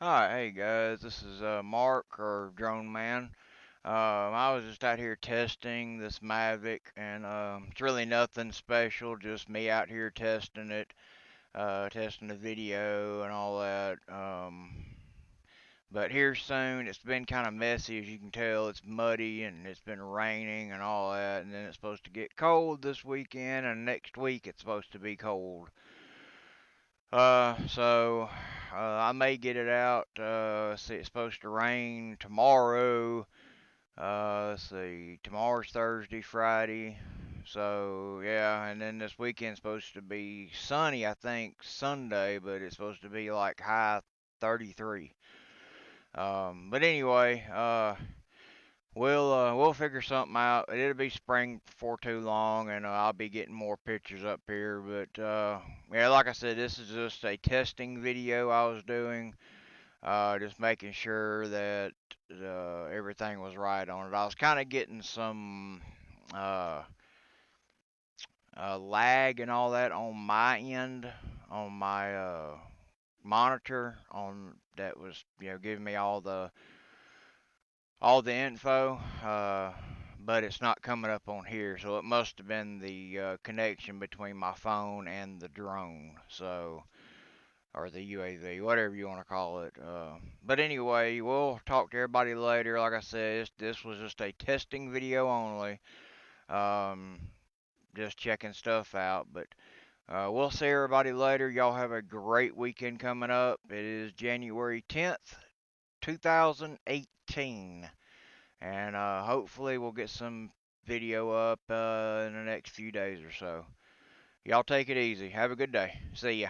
Alright, hey guys, this is Mark or Drone Man. I was just out here testing this Mavic, and it's really nothing special, just me out here testing it, testing the video and all that. But here soon, it's been kind of messy as you can tell. It's muddy and it's been raining and all that, and then it's supposed to get cold this weekend, and next week it's supposed to be cold. So I may get it out. See, it's supposed to rain tomorrow. Let's see, tomorrow's Thursday, Friday. So yeah, and then this weekend's supposed to be sunny, I think, Sunday, but it's supposed to be like high 33. But anyway, we'll figure something out. It'll be spring before too long, and I'll be getting more pictures up here. But yeah, like I said, this is just a testing video I was doing, just making sure that everything was right on it. I was kind of getting some uh, lag and all that on my end, on my monitor, on that was giving me all the info, but it's not coming up on here. So it must have been the connection between my phone and the drone. So, or the UAV, whatever you want to call it. But anyway, we'll talk to everybody later. Like I said, this was just a testing video only. Um, just checking stuff out. But we'll see everybody later. Y'all have a great weekend coming up. It is January 10th, 2018. And hopefully we'll get some video up in the next few days or so. Y'all take it easy. Have a good day. See ya.